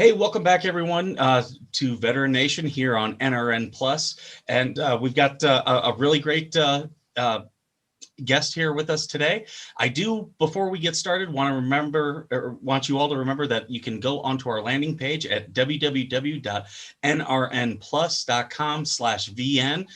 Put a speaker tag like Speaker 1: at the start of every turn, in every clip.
Speaker 1: Hey, welcome back, everyone, to Veteran Nation here on NRN Plus, and we've got a really great guest here with us today. I do, before we get started, want you all to remember that you can go onto our landing page at www.nrnplus.com/VN.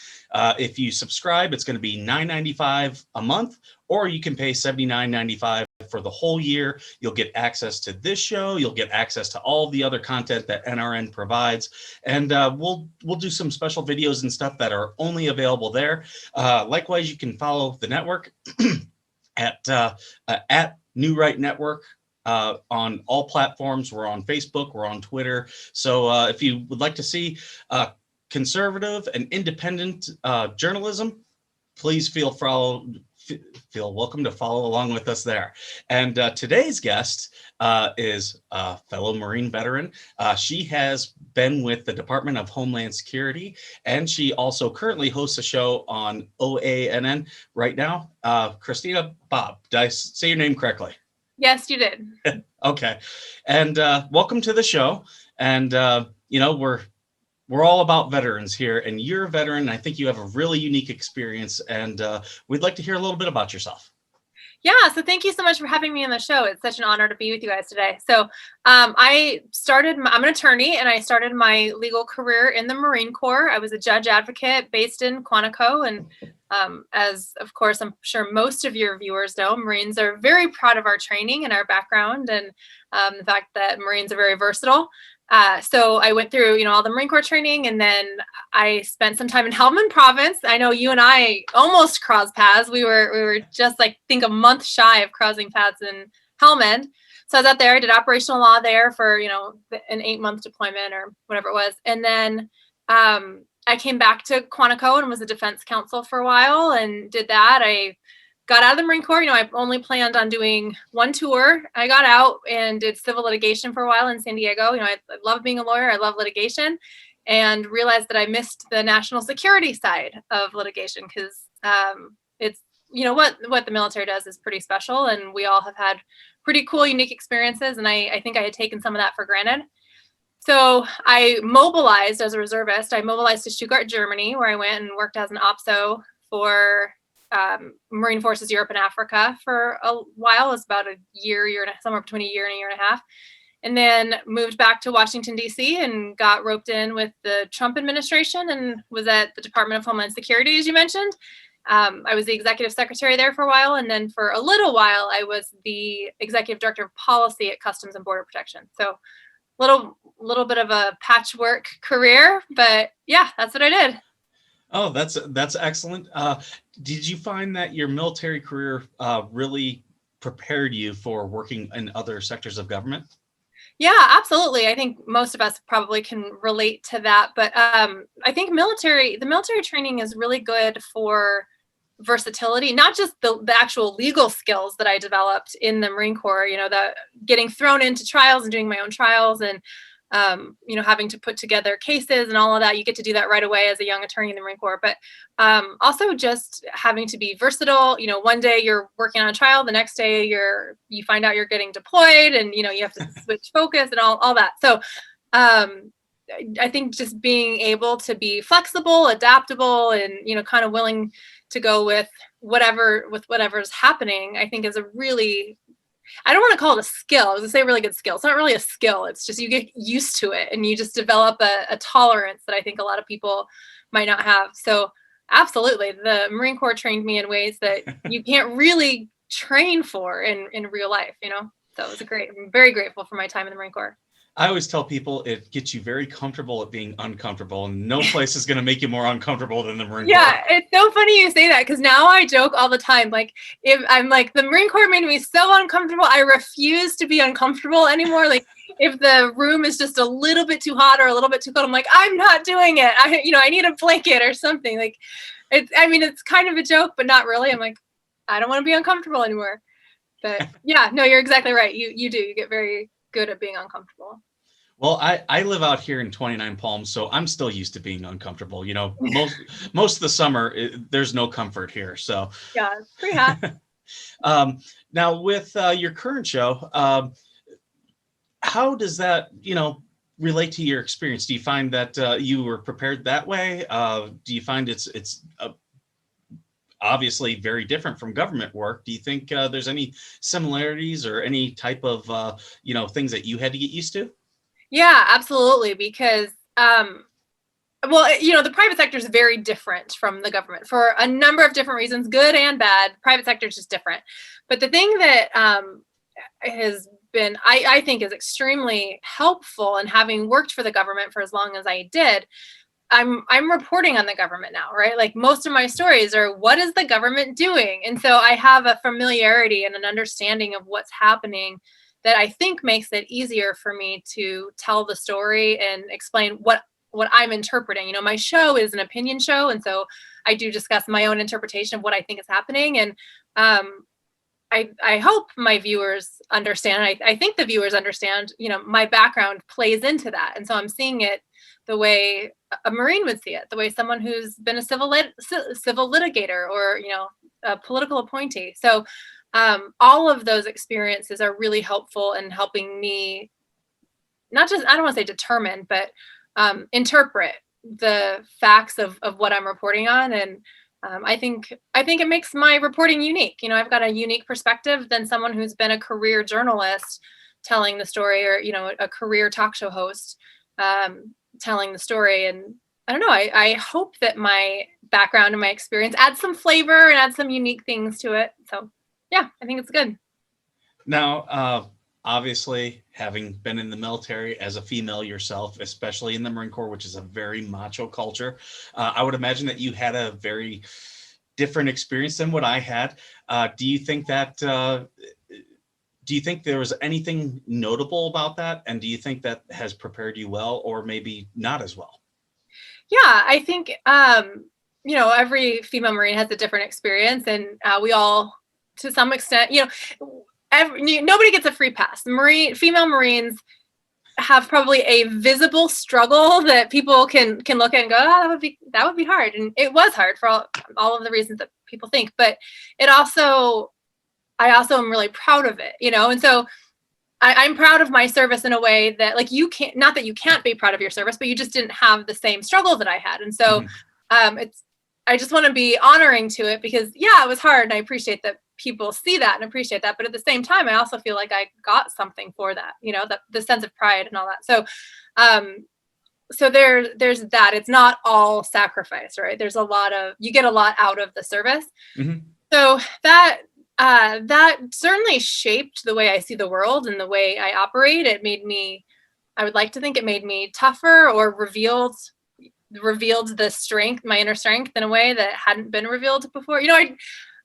Speaker 1: If you subscribe, it's going to be $9.95 a month, or you can pay $79.95 for the whole year. You'll get access to this show. You'll get access to all the other content that NRN provides, and we'll do some special videos and stuff that are only available there. Likewise, you can follow the network at New Right Network on all platforms. We're on Facebook. We're on Twitter. So if you would like to see conservative and independent journalism, please feel welcome to follow along with us there. And today's guest is a fellow Marine veteran. She has been with the Department of Homeland Security, and she also currently hosts a show on OANN right now. Christina Bobb, did I say your name correctly?
Speaker 2: Yes, you did.
Speaker 1: Okay. And welcome to the show. And, we're all about veterans here, and you're a veteran. I think you have a really unique experience, and we'd like to hear a little bit about yourself.
Speaker 2: Yeah, so thank you so much for having me on the show. It's such an honor to be with you guys today. So I'm an attorney, and I started my legal career in the Marine Corps. I was a judge advocate based in Quantico, and as of course I'm sure most of your viewers know, Marines are very proud of our training and our background, and the fact that Marines are very versatile. So I went through, all the Marine Corps training, and then I spent some time in Helmand province. I know you and I almost crossed paths. We were just think a month shy of crossing paths in Helmand. So I was out there. I did operational law there for, an 8-month deployment or whatever it was. And then I came back to Quantico and was a defense counsel for a while and did that. I got out of the Marine Corps. I only planned on doing one tour. I got out and did civil litigation for a while in San Diego. I love being a lawyer. I love litigation, and realized that I missed the national security side of litigation because it's, what the military does is pretty special, and we all have had pretty cool, unique experiences. And I think I had taken some of that for granted. So I mobilized as a reservist. I mobilized to Stuttgart, Germany, where I went and worked as an OPSO for Marine Forces Europe and Africa for a while. It was about a year and somewhere between a year and a half. And then moved back to Washington, D.C. and got roped in with the Trump administration and was at the Department of Homeland Security, as you mentioned. I was the executive secretary there for a while. And then for a little while, I was the executive director of policy at Customs and Border Protection. So little bit of a patchwork career, but yeah, that's what I did.
Speaker 1: Oh, that's excellent. Did you find that your military career really prepared you for working in other sectors of government?
Speaker 2: Yeah, absolutely. I think most of us probably can relate to that. But I think the military training is really good for versatility, not just the actual legal skills that I developed in the Marine Corps, the getting thrown into trials and doing my own trials and having to put together cases and all of that. You get to do that right away as a young attorney in the Marine Corps, but also just having to be versatile. One day you're working on a trial, the next day you find out you're getting deployed, and you have to switch focus and all that. So I think just being able to be flexible, adaptable, and kind of willing to go with whatever's happening, I think is a really, I don't want to call it a skill. I was going to say a really good skill. It's not really a skill. It's just you get used to it and you just develop a tolerance that I think a lot of people might not have. So absolutely, the Marine Corps trained me in ways that you can't really train for in real life, So it was I'm very grateful for my time in the Marine Corps.
Speaker 1: I always tell people it gets you very comfortable at being uncomfortable, and no place is going to make you more uncomfortable than the Marine Corps.
Speaker 2: Yeah, it's so funny you say that, because now I joke all the time. If I'm the Marine Corps made me so uncomfortable, I refuse to be uncomfortable anymore. If the room is just a little bit too hot or a little bit too cold, I'm I'm not doing it. I need a blanket or something. It's kind of a joke, but not really. I'm I don't want to be uncomfortable anymore. But yeah, no, you're exactly right. You do. You get very good at being uncomfortable.
Speaker 1: Well, I live out here in 29 Palms, so I'm still used to being uncomfortable. Most of the summer, there's no comfort here. So
Speaker 2: yeah, it's pretty hot.
Speaker 1: Now with your current show, how does that, relate to your experience? Do you find that you were prepared that way? Do you find it's obviously very different from government work? Do you think there's any similarities or any type of things that you had to get used to?
Speaker 2: Yeah, absolutely. Because the private sector is very different from the government for a number of different reasons, good and bad. Private sector is just different. But the thing that has been, I think, is extremely helpful, and having worked for the government for as long as I did, I'm reporting on the government now, right? Like, most of my stories are, what is the government doing? And so I have a familiarity and an understanding of what's happening that I think makes it easier for me to tell the story and explain what I'm interpreting. My show is an opinion show, and so I do discuss my own interpretation of what I think is happening. And I hope my viewers understand. I think the viewers understand, my background plays into that. And so I'm seeing it the way a Marine would see it, the way someone who's been a civil litigator or, a political appointee. So all of those experiences are really helpful in helping me not just, I don't want to say determine, but interpret the facts of what I'm reporting on. And I think it makes my reporting unique. I've got a unique perspective than someone who's been a career journalist telling the story, or, a career talk show host telling the story. And I don't know, I hope that my background and my experience adds some flavor and adds some unique things to it. So yeah, I think it's good.
Speaker 1: Now, obviously, having been in the military as a female yourself, especially in the Marine Corps, which is a very macho culture, I would imagine that you had a very different experience than what I had. Do you think there was anything notable about that? And do you think that has prepared you well, or maybe not as well?
Speaker 2: Yeah, I think, every female Marine has a different experience, and we all, to some extent, nobody gets a free pass. Female Marines have probably a visible struggle that people can look at and go, oh, that would be hard. And it was hard for all of the reasons that people think, but I also am really proud of it, and so I'm proud of my service in a way that, like, you can't, not that you can't be proud of your service, but you just didn't have the same struggle that I had. And so I just want to be honoring to it, because it was hard, and I appreciate that people see that and appreciate that. But at the same time, I also feel like I got something for that, the sense of pride and all that. So, so there's that. It's not all sacrifice, right? You get a lot out of the service. Mm-hmm. So that certainly shaped the way I see the world and the way I operate. I would like to think it made me tougher, or revealed the strength, my inner strength, in a way that hadn't been revealed before.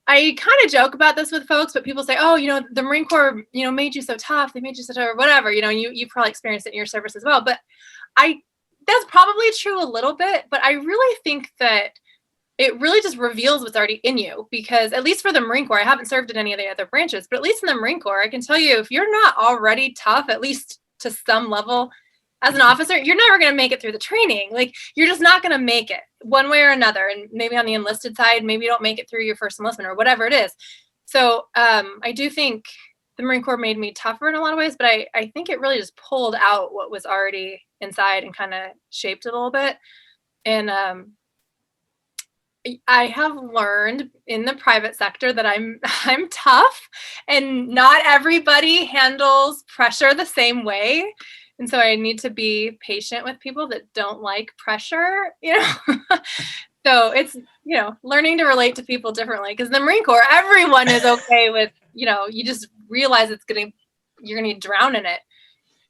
Speaker 2: I kind of joke about this with folks, but people say, oh, the Marine Corps, made you so tough. They made you so tough, or whatever, and you probably experienced it in your service as well. But that's probably true a little bit, but I really think that it really just reveals what's already in you, because at least for the Marine Corps, I haven't served in any of the other branches, but at least in the Marine Corps, I can tell you, if you're not already tough, at least to some level, as an officer, you're never going to make it through the training. Like, you're just not going to make it one way or another. And maybe on the enlisted side, maybe you don't make it through your first enlistment or whatever it is. So I do think the Marine Corps made me tougher in a lot of ways, but I think it really just pulled out what was already inside and kind of shaped it a little bit. And I have learned in the private sector that I'm tough, and not everybody handles pressure the same way. And so I need to be patient with people that don't like pressure, So it's, learning to relate to people differently, because in the Marine Corps, everyone is okay with, you just realize you're going to drown in it.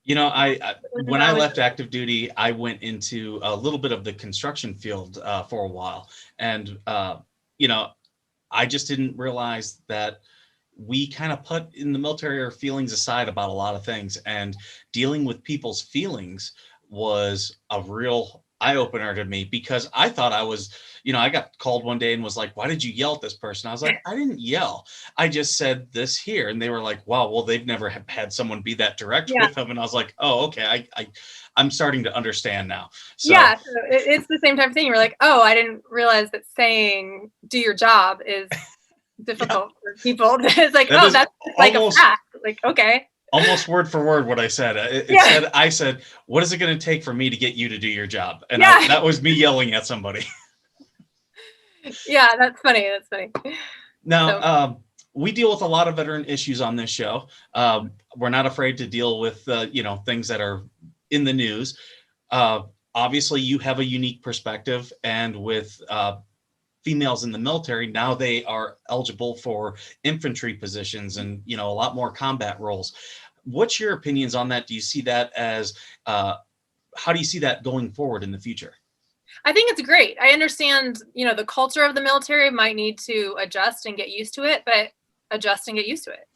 Speaker 1: When I left active duty, I went into a little bit of the construction field for a while. And, I just didn't realize that we kind of put in the military our feelings aside about a lot of things, and dealing with people's feelings was a real eye opener to me, because I thought I was, I got called one day and was like, why did you yell at this person? I was like, I didn't yell. I just said this here. And they were like, wow, well, they've never had someone be that direct with them. And I was like, oh, okay. I'm starting to understand now. So,
Speaker 2: yeah, so it's the same type of thing. You're like, oh, I didn't realize that saying do your job is difficult for people. It's like, that's like almost a fact. Like, okay.
Speaker 1: Almost word for word what I said. I said, what is it going to take for me to get you to do your job? And that was me yelling at somebody.
Speaker 2: Yeah, that's funny.
Speaker 1: Now, we deal with a lot of veteran issues on this show. We're not afraid to deal with, things that are in the news. Obviously, you have a unique perspective, and with females in the military, now they are eligible for infantry positions and, a lot more combat roles. What's your opinions on that? Do you see that as, how do you see that going forward in the future?
Speaker 2: I think it's great. I understand, the culture of the military might need to adjust and get used to it, but adjust and get used to it.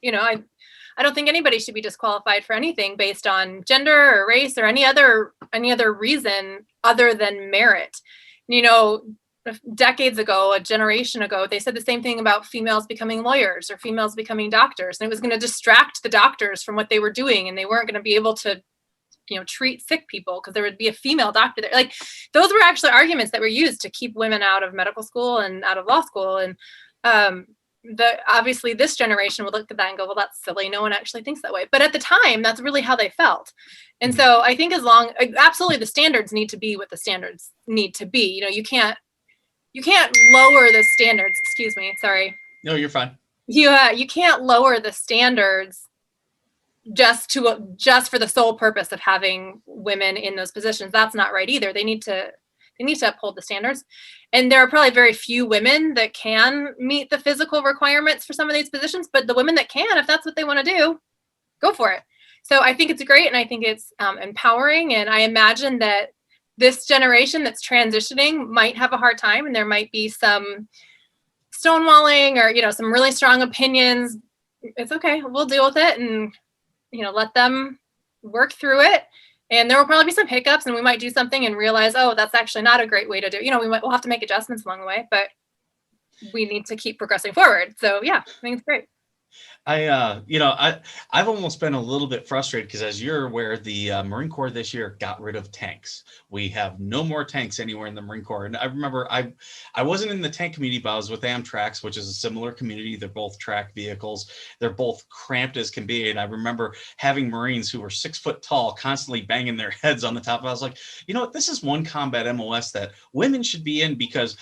Speaker 2: I don't think anybody should be disqualified for anything based on gender or race or any other reason other than merit. Decades ago, a generation ago, they said the same thing about females becoming lawyers or females becoming doctors, and it was going to distract the doctors from what they were doing, and they weren't going to be able to treat sick people because there would be a female doctor there. Like, those were actually arguments that were used to keep women out of medical school and out of law school. And obviously this generation would look at that and go, well, that's silly. No one actually thinks that way. But at the time, that's really how they felt. And so I think absolutely the standards need to be what the standards need to be. You can't lower the standards. Excuse me. Sorry.
Speaker 1: No, you're fine.
Speaker 2: You can't lower the standards just for the sole purpose of having women in those positions. That's not right either. They need to uphold the standards. And there are probably very few women that can meet the physical requirements for some of these positions, but the women that can, if that's what they want to do, go for it. So I think it's great. And I think it's empowering. And I imagine that this generation that's transitioning might have a hard time, and there might be some stonewalling or, some really strong opinions. It's okay. We'll deal with it and, let them work through it. And there will probably be some hiccups, and we might do something and realize, oh, that's actually not a great way to do it. We'll have to make adjustments along the way, but we need to keep progressing forward. So yeah, I think it's great.
Speaker 1: I've almost been a little bit frustrated because, as you're aware, the Marine Corps this year got rid of tanks. We have no more tanks anywhere in the Marine Corps. And I remember I wasn't in the tank community, but I was with Amtracs, which is a similar community. They're both track vehicles. They're both cramped as can be. And I remember having Marines who were 6 foot tall, constantly banging their heads on the top. I was like, this is one combat MOS that women should be in, because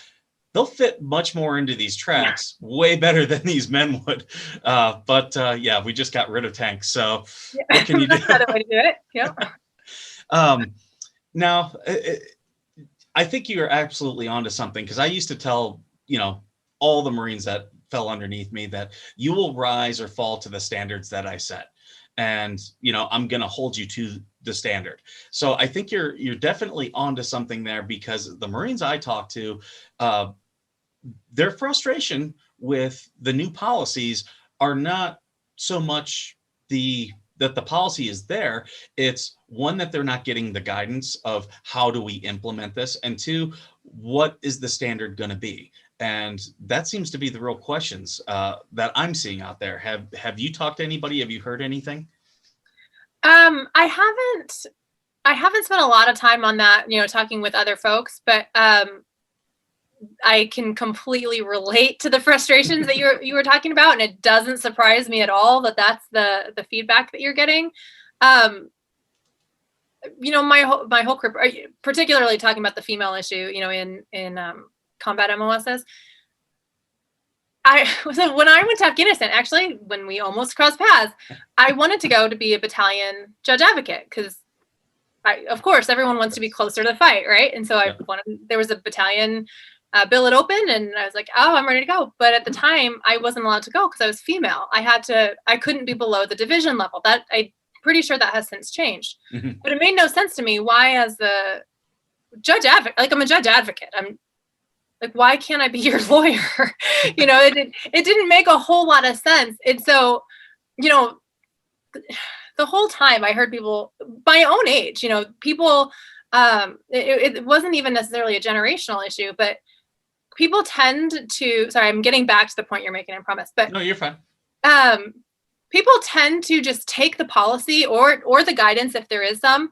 Speaker 1: they'll fit much more into these tracks, way better than these men would. But we just got rid of tanks. So what can you do?
Speaker 2: That's another way to do it. Yeah.
Speaker 1: Now, I think you're absolutely onto something, because I used to tell, all the Marines that fell underneath me that you will rise or fall to the standards that I set. And, I'm going to hold you to the standard. So I think you're definitely onto something there, because the Marines I talk to, their frustration with the new policies are not so much that the policy is there. It's one, that they're not getting the guidance of how do we implement this, and two, what is the standard going to be? And that seems to be the real questions that I'm seeing out there. Have you talked to anybody? Have you heard anything?
Speaker 2: I haven't spent a lot of time on that, talking with other folks, but I can completely relate to the frustrations that you were talking about, and it doesn't surprise me at all that that's the feedback that you're getting. My whole career, particularly talking about the female issue, in combat MOSs. When I went to Afghanistan, actually, when we almost crossed paths, I wanted to go to be a battalion judge advocate, because of course, everyone wants to be closer to the fight, right? And so there was a battalion billet open, and I was like, oh, I'm ready to go. But at the time, I wasn't allowed to go because I was female. I couldn't be below the division level. I'm pretty sure that has since changed. Mm-hmm. But it made no sense to me. Why, as the judge advocate, I'm a judge advocate. I'm like, why can't I be your lawyer? It didn't make a whole lot of sense. And so, the whole time I heard people my own age, people, it wasn't even necessarily a generational issue, but people tend to, sorry, I'm getting back to the point you're making, I promise. But
Speaker 1: no, you're fine.
Speaker 2: People tend to just take the policy or the guidance, if there is some,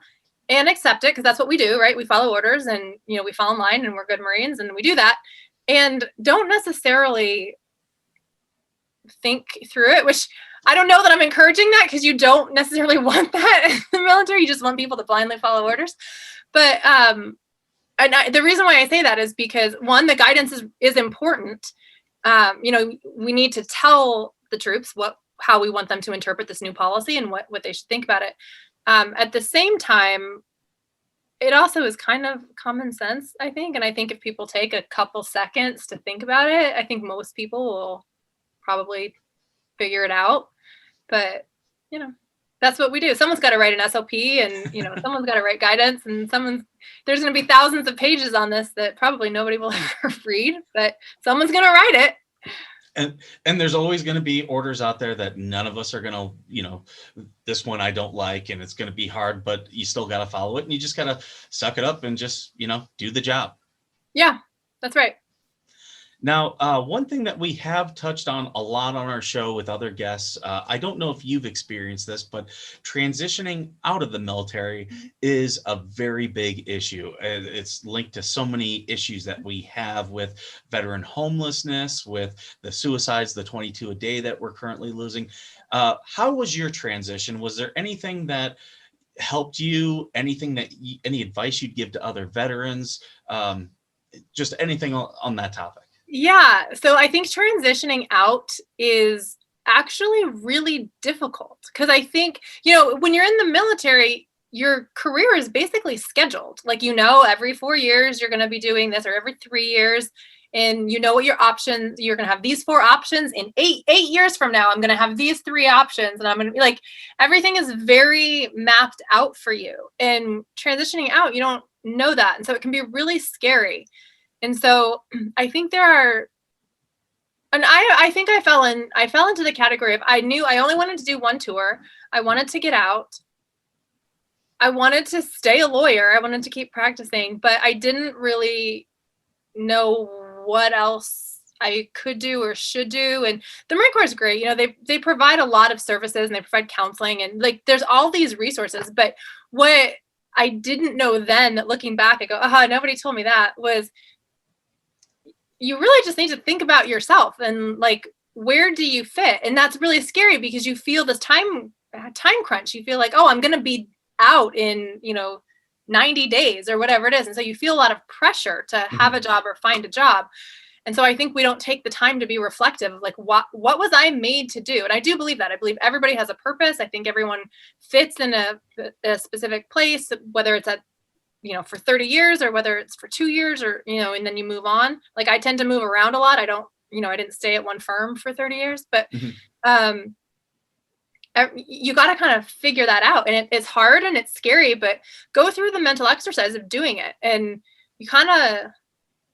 Speaker 2: and accept it, because that's what we do, right? We follow orders, and we fall in line, and we're good Marines, and we do that, and don't necessarily think through it, which I don't know that I'm encouraging that, because you don't necessarily want that in the military. You just want people to blindly follow orders. But the reason why I say that is because, one, the guidance is important. We need to tell the troops how we want them to interpret this new policy and what they should think about it. At the same time, it also is kind of common sense, I think. And I think if people take a couple seconds to think about it, I think most people will probably figure it out. But, that's what we do. Someone's got to write an SOP, and, someone's got to write guidance, and there's going to be thousands of pages on this that probably nobody will ever read, but someone's going to write it.
Speaker 1: And there's always going to be orders out there that none of us are going to, this one I don't like, and it's going to be hard, but you still got to follow it, and you just got to suck it up and just, do the job.
Speaker 2: Yeah, that's right.
Speaker 1: Now, one thing that we have touched on a lot on our show with other guests, I don't know if you've experienced this, but transitioning out of the military is a very big issue. It's linked to so many issues that we have with veteran homelessness, with the suicides, the 22 a day that we're currently losing. How was your transition? Was there anything that helped you? Any advice you'd give to other veterans? Just anything on that topic?
Speaker 2: Yeah. So I think transitioning out is actually really difficult, because I think, when you're in the military, your career is basically scheduled. Like, every 4 years you're going to be doing this, or every 3 years, and what your options, you're going to have these 4 options. In eight years from now, I'm going to have these 3 options, and I'm going to be like, everything is very mapped out for you. And transitioning out, you don't know that. And so it can be really scary. And so I think I think I fell into the category of, I knew I only wanted to do one tour. I wanted to get out. I wanted to stay a lawyer. I wanted to keep practicing, but I didn't really know what else I could do or should do. And the Marine Corps is great. They provide a lot of services, and they provide counseling, and there's all these resources. But what I didn't know then, that looking back, I go, nobody told me that, was you really just need to think about yourself and where do you fit? And that's really scary, because you feel this time crunch. You feel like, I'm going to be out in, 90 days or whatever it is. And so you feel a lot of pressure to have a job or find a job. And so I think we don't take the time to be reflective of what was I made to do? And I do believe that. I believe everybody has a purpose. I think everyone fits in a specific place, whether it's at for 30 years or whether it's for 2 years, or, and then you move on. I tend to move around a lot. I don't, I didn't stay at one firm for 30 years, but, you got to kind of figure that out. And it's hard and it's scary, but go through the mental exercise of doing it. And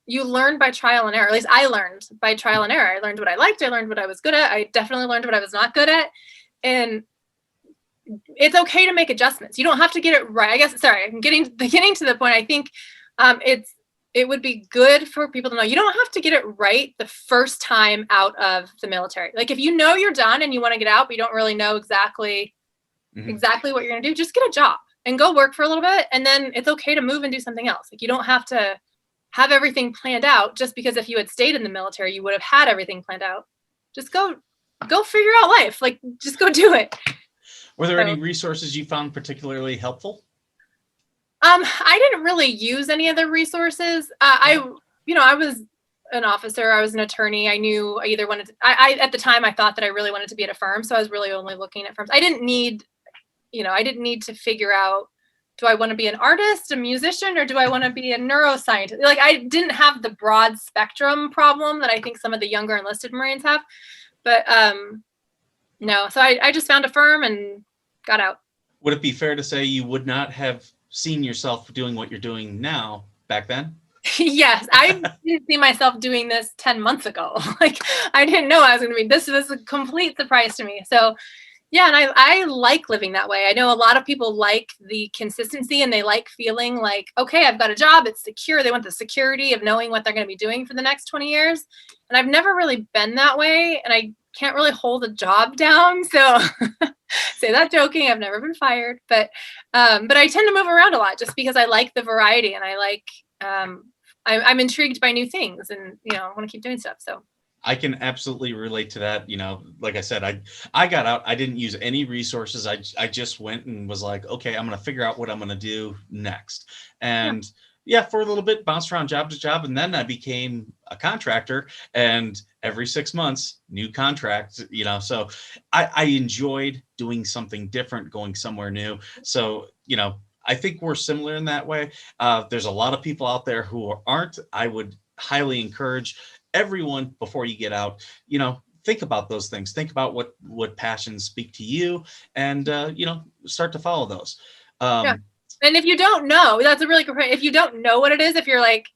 Speaker 2: you learn by trial and error. At least I learned by trial and error. I learned what I liked. I learned what I was good at. I definitely learned what I was not good at. And it's okay to make adjustments. You don't have to get it right. I guess, sorry, I'm getting to the point. I think it would be good for people to know you don't have to get it right the first time out of the military. If you're done and you want to get out, but you don't really know exactly what you're going to do, just get a job and go work for a little bit. And then it's okay to move and do something else. You don't have to have everything planned out, just because if you had stayed in the military, you would have had everything planned out. Just go figure out life. Just go do it.
Speaker 1: Were there any resources you found particularly helpful?
Speaker 2: I didn't really use any of the resources. I was an officer. I was an attorney. I knew I either wanted to, at the time I thought that I really wanted to be at a firm. So I was really only looking at firms. I didn't need to figure out, do I want to be an artist, a musician, or do I want to be a neuroscientist? I didn't have the broad spectrum problem that I think some of the younger enlisted Marines have. But no, so I just found a firm and got out.
Speaker 1: Would it be fair to say you would not have seen yourself doing what you're doing now back then?
Speaker 2: Yes, I didn't see myself doing this 10 months ago. I didn't know I was going to be, this was a complete surprise to me. So yeah, and I like living that way. I know a lot of people like the consistency, and they like feeling like, okay, I've got a job, it's secure. They want the security of knowing what they're going to be doing for the next 20 years. And I've never really been that way, and I can't really hold a job down. So say that joking, I've never been fired, but I tend to move around a lot just because I like the variety, and I like, I'm intrigued by new things, and, I want to keep doing stuff. So
Speaker 1: I can absolutely relate to that. Like I said, I got out. I didn't use any resources. I just went and was like, okay, I'm going to figure out what I'm going to do next. And yeah, for a little bit, bounced around job to job, and then I became a contractor. And every 6 months, new contract. So I enjoyed doing something different, going somewhere new. So I think we're similar in that way. There's a lot of people out there who aren't. I would highly encourage everyone, before you get out, think about those things. Think about what passions speak to you, and start to follow those.
Speaker 2: Yeah. And if you don't know, that's a really good point. If you don't know what it is, if you're like,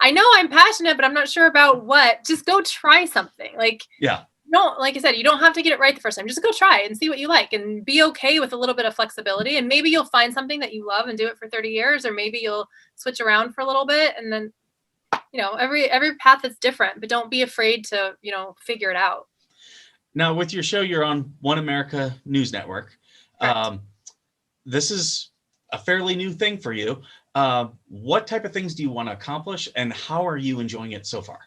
Speaker 2: I know I'm passionate, but I'm not sure about what, just go try something. Like,
Speaker 1: yeah.
Speaker 2: No, like I said, you don't have to get it right the first time. Just go try it and see what you like, and be okay with a little bit of flexibility. And maybe you'll find something that you love and do it for 30 years, or maybe you'll switch around for a little bit, and then every path is different, but don't be afraid to, figure it out.
Speaker 1: Now, with your show, you're on One America News Network.
Speaker 2: Correct.
Speaker 1: This is a fairly new thing for you. What type of things do you want to accomplish, and how are you enjoying it so far?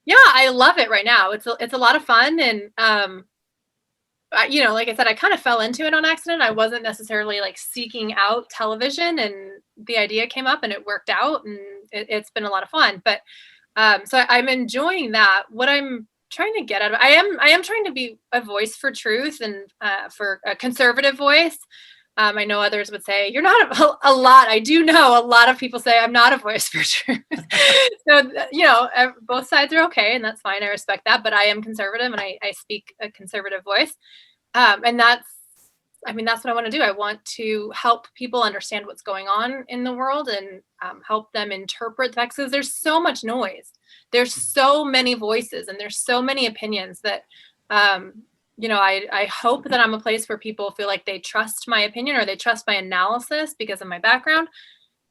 Speaker 2: Yeah, I love it right now. It's a lot of fun, and like I said, I kind of fell into it on accident. I wasn't necessarily like seeking out television, and the idea came up and it worked out, and it's been a lot of fun. But so I'm enjoying that. What I'm trying to get out of it, I am trying to be a voice for truth, and for a conservative voice. I know others would say you're not a lot. I do know a lot of people say I'm not a voice for truth. So, both sides are okay, and that's fine. I respect that, but I am conservative, and I speak a conservative voice. And that's what I want to do. I want to help people understand what's going on in the world, and help them interpret the facts, because there's so much noise. There's so many voices, and there's so many opinions that, I hope that I'm a place where people feel like they trust my opinion, or they trust my analysis because of my background.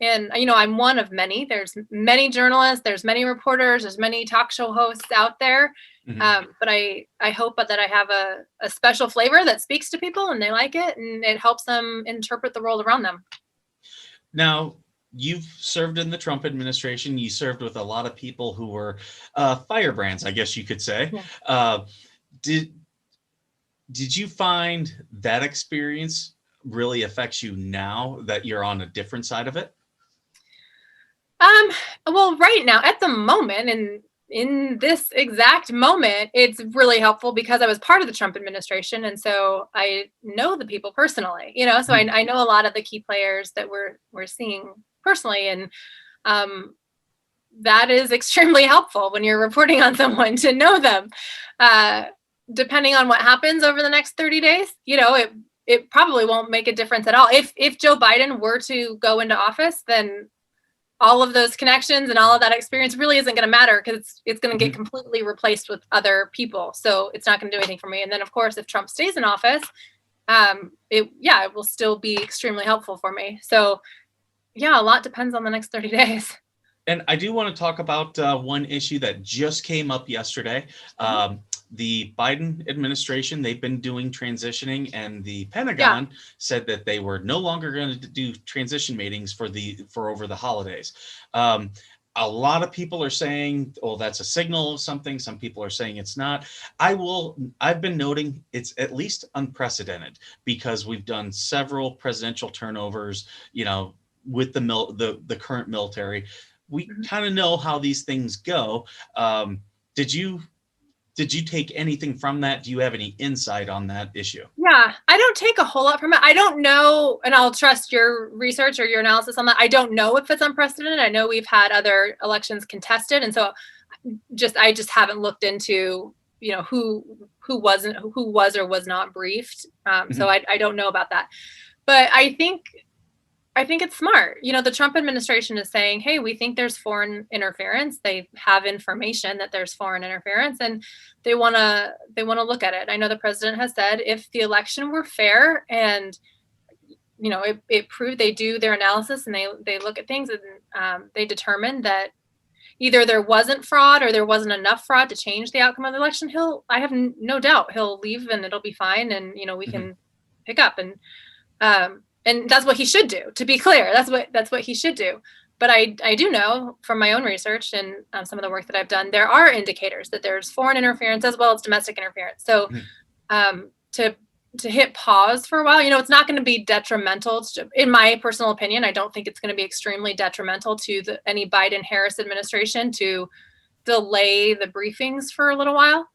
Speaker 2: And, I'm one of many. There's many journalists, there's many reporters, there's many talk show hosts out there. Mm-hmm. But I hope that I have a special flavor that speaks to people, and they like it, and it helps them interpret the world around them.
Speaker 1: Now, you've served in the Trump administration. You served with a lot of people who were firebrands, I guess you could say. Yeah. Did you find that experience really affects you now that you're on a different side of it?
Speaker 2: Well, right now, at the moment, and in this exact moment, it's really helpful because I was part of the Trump administration. And so I know the people personally, so I know a lot of the key players that we're seeing personally. And that is extremely helpful when you're reporting on someone, to know them. Depending on what happens over the next 30 days, it probably won't make a difference at all. If Joe Biden were to go into office, then all of those connections and all of that experience really isn't going to matter, because it's going to get completely replaced with other people. So it's not going to do anything for me. And then, of course, if Trump stays in office, it will still be extremely helpful for me. So yeah, a lot depends on the next 30 days.
Speaker 1: And I do want to talk about one issue that just came up yesterday. The Biden administration, they've been doing transitioning, and the Pentagon said that they were no longer going to do transition meetings for over the holidays. A lot of people are saying, oh, that's a signal of something. Some people are saying it's not. I've been noting it's at least unprecedented, because we've done several presidential turnovers, with the current military. We kind of know how these things go. Did you take anything from that? Do you have any insight on that issue?
Speaker 2: Yeah, I don't take a whole lot from it. I don't know, and I'll trust your research or your analysis on that. I don't know if it's unprecedented. I know we've had other elections contested, and so I just haven't looked into, who was or was not briefed. So I don't know about that. But I think it's smart. The Trump administration is saying, hey, we think there's foreign interference. They have information that there's foreign interference, and they want to look at it. I know the president has said, if the election were fair and, it proved, they do their analysis and they look at things, and they determine that either there wasn't fraud or there wasn't enough fraud to change the outcome of the election, I have no doubt he'll leave, and it'll be fine. And, we can pick up, and that's what he should do, to be clear. That's what he should do. but I do know from my own research and some of the work that I've done, there are indicators that there's foreign interference as well as domestic interference. So to hit pause for a while, it's not going to be detrimental. In my personal opinion, I don't think it's going to be extremely detrimental to any Biden-Harris administration to delay the briefings for a little while.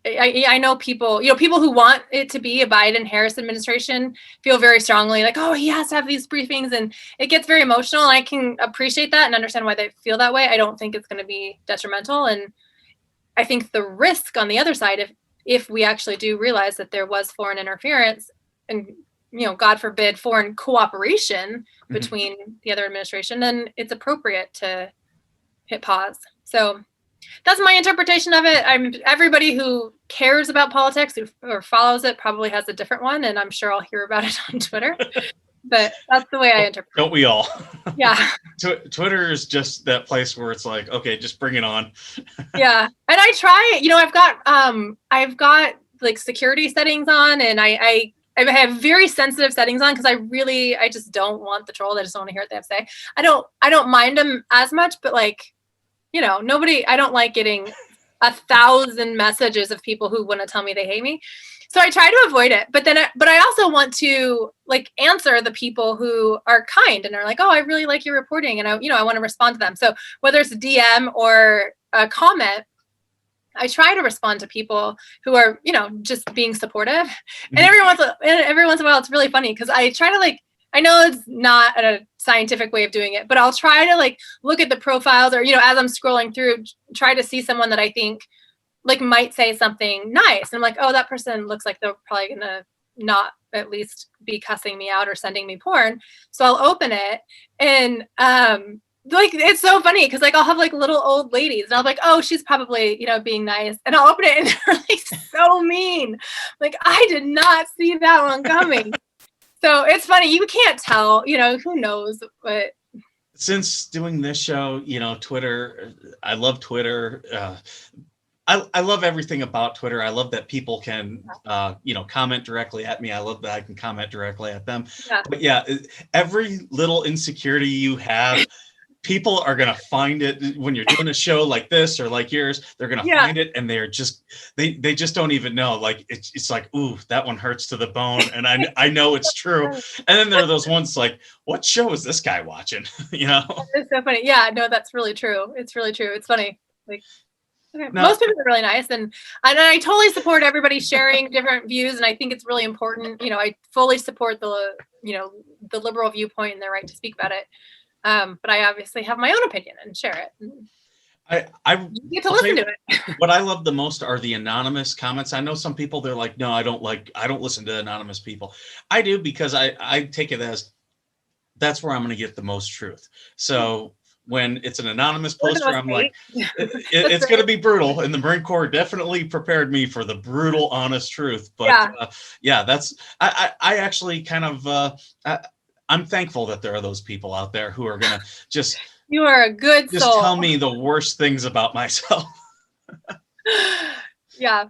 Speaker 2: I know people, people who want it to be a Biden-Harris administration feel very strongly like, oh, he has to have these briefings, and it gets very emotional. And I can appreciate that and understand why they feel that way. I don't think it's going to be detrimental. And I think the risk on the other side, if we actually do realize that there was foreign interference and, God forbid, foreign cooperation between the other administration, then it's appropriate to hit pause. So that's my interpretation of it. Everybody who cares about politics or follows it probably has a different one, and I'm sure I'll hear about it on Twitter. But that's the way I interpret it.
Speaker 1: Don't we all?
Speaker 2: Yeah.
Speaker 1: Twitter is just that place where it's like, okay, just bring it on.
Speaker 2: Yeah. And I try, I've got like security settings on, and I have very sensitive settings on because I just don't want the troll. I just don't want to hear what they have to say. I don't mind them as much, but I don't like getting 1,000 messages of people who want to tell me they hate me. So I try to avoid it, but I also want to answer the people who are kind and are like, oh, I really like your reporting, and I want to respond to them. So whether it's a DM or a comment, I try to respond to people who are, just being supportive. And every once in a while, it's really funny because I try to I know it's not a scientific way of doing it, but I'll try to look at the profiles or, as I'm scrolling through, try to see someone that I think might say something nice. And I'm like, oh, that person looks like they're probably going to not at least be cussing me out or sending me porn. So I'll open it, and it's so funny because I'll have little old ladies, and I'll be like, oh, she's probably, being nice. And I'll open it, and they're so mean. I did not see that one coming. So it's funny. You can't tell, who knows what.
Speaker 1: Since doing this show, Twitter, I love Twitter. I love everything about Twitter. I love that people can, comment directly at me. I love that I can comment directly at them. Yeah. But yeah, every little insecurity you have, people are going to find it when you're doing a show like this or like yours. They're going to find it, and they're just, they just don't even know. It's like, ooh, that one hurts to the bone. And I know it's true. And then there are those ones what show is this guy watching?
Speaker 2: It's so funny. Yeah, no, that's really true. It's really true. It's funny. Okay. Most people are really nice, and I totally support everybody sharing different views, and I think it's really important. I fully support the liberal viewpoint and their right to speak about it. But I obviously have my own opinion and share it.
Speaker 1: I
Speaker 2: get to listen to it.
Speaker 1: What I love the most are the anonymous comments. I know some people, they're like, no, I don't listen to anonymous people. I do, because I take it as that's where I'm going to get the most truth. So when it's an anonymous poster, I'm like, it's going to be brutal. And the Marine Corps definitely prepared me for the brutal, honest truth. But that's, I actually kind of, I'm thankful that there are those people out there who are going to just,
Speaker 2: you are a good
Speaker 1: just
Speaker 2: soul.
Speaker 1: Tell me the worst things about myself.
Speaker 2: Yeah.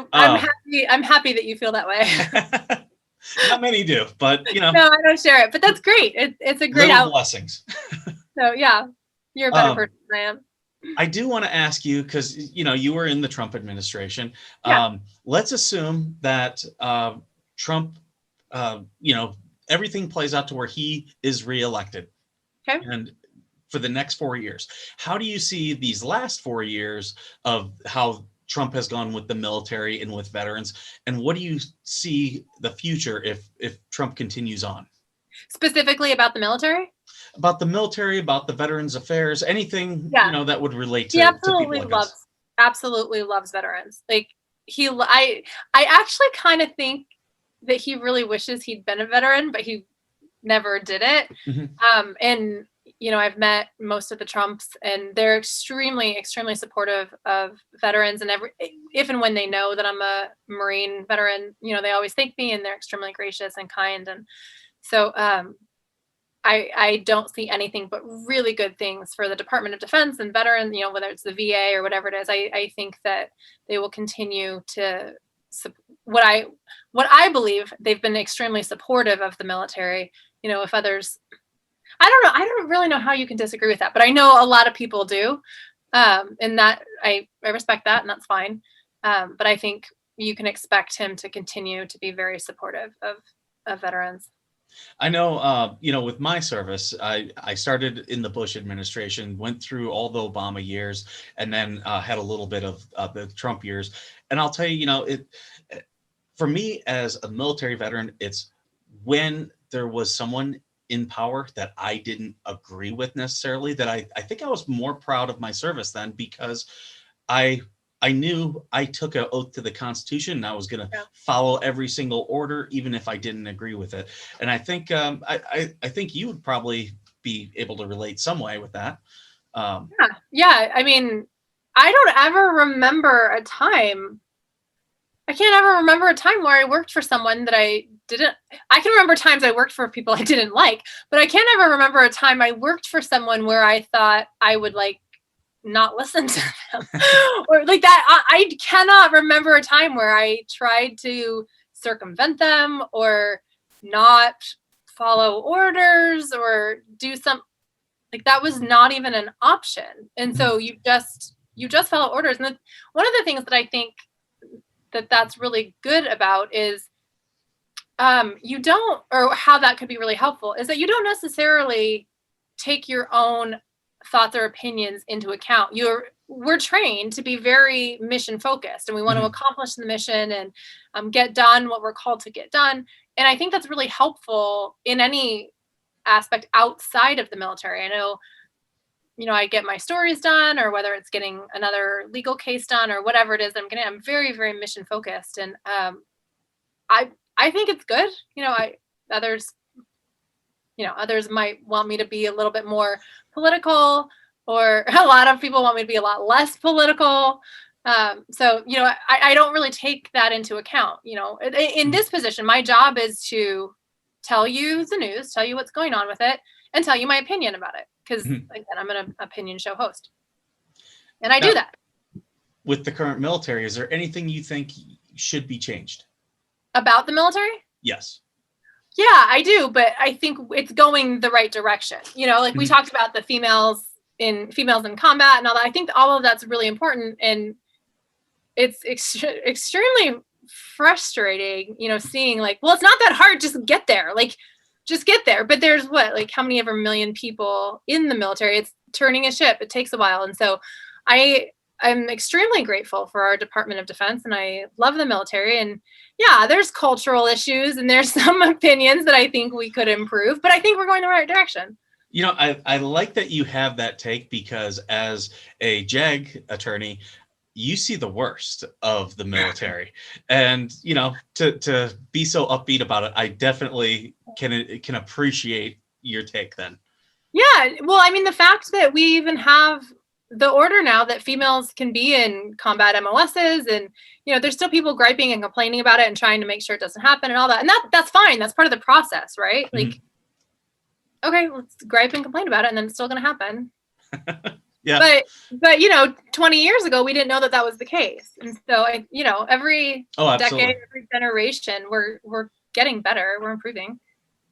Speaker 2: I'm happy that you feel that way.
Speaker 1: Not many do, but
Speaker 2: No, I don't share it, but that's great. It's a great outlet.
Speaker 1: Blessings.
Speaker 2: So yeah, you're a better person than I am.
Speaker 1: I do want to ask you, because you were in the Trump administration. Let's assume that Trump, everything plays out to where he is reelected.
Speaker 2: Okay.
Speaker 1: And for the next 4 years, how do you see these last 4 years of how Trump has gone with the military and with veterans, and what do you see the future if Trump continues on?
Speaker 2: Specifically about the military?
Speaker 1: About the military, about the Veterans Affairs, anything that would relate to.
Speaker 2: He absolutely absolutely loves veterans. I actually kind of think that he really wishes he'd been a veteran, but he never did it. Mm-hmm. And I've met most of the Trumps, and they're extremely, extremely supportive of veterans, and if and when they know that I'm a Marine veteran, they always thank me, and they're extremely gracious and kind. And so I don't see anything but really good things for the Department of Defense and veterans, whether it's the VA or whatever it is. I think that they will continue to what I believe they've been extremely supportive of the military, if others, I don't know. I don't really know how you can disagree with that, but I know a lot of people do. And that I respect that, and that's fine. But I think you can expect him to continue to be very supportive of veterans.
Speaker 1: I know, with my service, I started in the Bush administration, went through all the Obama years, and then had a little bit of the Trump years. And I'll tell you, for me as a military veteran, it's when there was someone in power that I didn't agree with necessarily, that I think I was more proud of my service then, because I knew I took an oath to the Constitution and I was going to follow every single order, even if I didn't agree with it. And I think I think you would probably be able to relate some way with that.
Speaker 2: Yeah. I mean, I don't ever remember a time. I can't ever remember a time where I worked for someone that I can remember times I worked for people I didn't like, but I can't ever remember a time I worked for someone where I thought I would not listen to them or like that. I cannot remember a time where I tried to circumvent them or not follow orders or do some, that was not even an option. And so you just follow orders. And one of the things that I think that's really good about is you don't, or how that could be really helpful is that you don't necessarily take your own thoughts or opinions into account. We're trained to be very mission focused, and we want to accomplish the mission and get done what we're called to get done. And I think that's really helpful in any aspect outside of the military. I know, I get my stories done, or whether it's getting another legal case done or whatever it is I'm very, very mission focused. And I think it's good. Others might want me to be a little bit more political, or a lot of people want me to be a lot less political. So, I don't really take that into account. In this position, my job is to tell you the news, tell you what's going on with it, and tell you my opinion about it. Because again, I'm an opinion show host, and I do that.
Speaker 1: With the current military, is there anything you think should be changed
Speaker 2: about the military?
Speaker 1: Yes.
Speaker 2: Yeah, I do, but I think it's going the right direction. We talked about the females in combat and all that. I think all of that's really important, and it's extremely frustrating, seeing well, it's not that hard. Just get there. Just get there. But there's how many ever million people in the military? It's turning a ship. It takes a while. And so I'm extremely grateful for our Department of Defense, and I love the military. And yeah, there's cultural issues and there's some opinions that I think we could improve, but I think we're going the right direction.
Speaker 1: I like that you have that take, because as a JAG attorney, you see the worst of the military, and to be so upbeat about it, I definitely can appreciate your take then.
Speaker 2: Yeah, well, I mean, the fact that we even have the order now that females can be in combat MOSs, and there's still people griping and complaining about it and trying to make sure it doesn't happen and all that, and that's fine. That's part of the process, right? Okay, let's gripe and complain about it, and then it's still going to happen.
Speaker 1: Yeah.
Speaker 2: But 20 years ago, we didn't know that was the case. And so every decade, every generation, we're getting better. We're improving.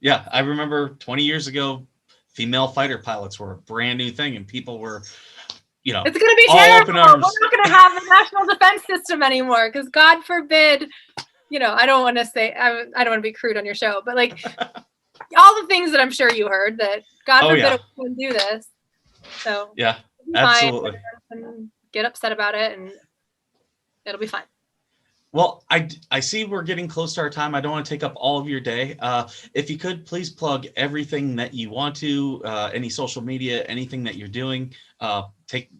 Speaker 1: Yeah. I remember 20 years ago, female fighter pilots were a brand new thing, and people were, it's going to
Speaker 2: be terrible. We're not going to have the national defense system anymore, because God forbid, I don't want to say, I don't want to be crude on your show, but all the things that I'm sure you heard, that God forbid we can do this. So
Speaker 1: yeah. Absolutely.
Speaker 2: And get upset about it, and it'll be fine.
Speaker 1: Well, I see we're getting close to our time. I don't want to take up all of your day. If you could, please plug everything that you want to, any social media, anything that you're doing.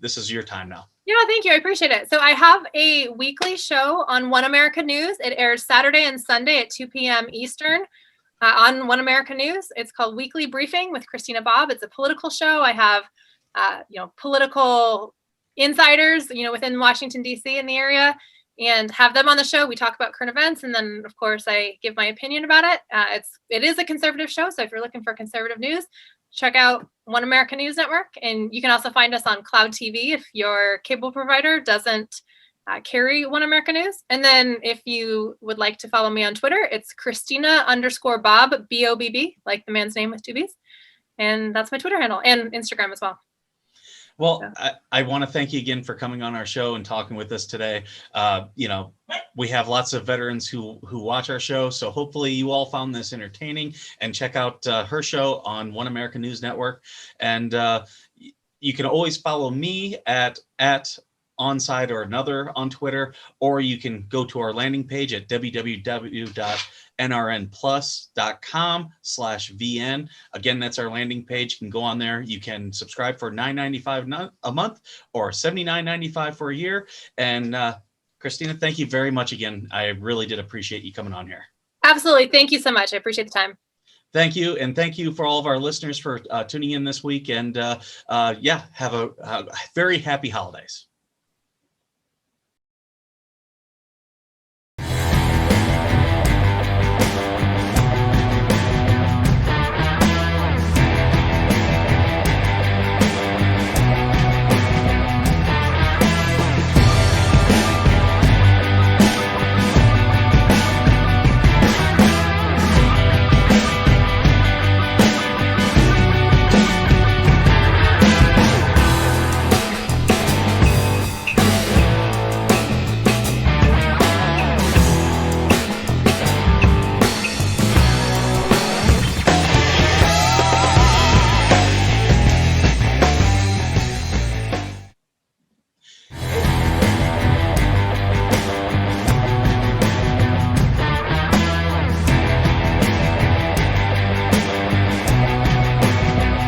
Speaker 1: This is your time now.
Speaker 2: Yeah, thank you. I appreciate it. So I have a weekly show on One America News. It airs Saturday and Sunday at 2 p.m. Eastern on One America News. It's called Weekly Briefing with Christina Bobb. It's a political show. I have political insiders, within Washington, D.C. in the area, and have them on the show. We talk about current events, and then, of course, I give my opinion about it. It is a conservative show, so if you're looking for conservative news, check out One America News Network, and you can also find us on Cloud TV if your cable provider doesn't carry One America News. And then if you would like to follow me on Twitter, it's Christina_Bobb, BOBB, like the man's name with 2 B's. And that's my Twitter handle, and Instagram as well.
Speaker 1: Well, I want to thank you again for coming on our show and talking with us today. We have lots of veterans who watch our show, so hopefully you all found this entertaining, and check out her show on One America News Network. And you can always follow me at Onside or Another on Twitter, or you can go to our landing page at www.nrnplus.com/VN. Again, that's our landing page. You can go on there. You can subscribe for $9.95 a month or $79.95 for a year. And Christina, thank you very much again. I really did appreciate you coming on here.
Speaker 2: Absolutely. Thank you so much. I appreciate the time.
Speaker 1: Thank you. And thank you for all of our listeners for tuning in this week. And have a very happy holidays.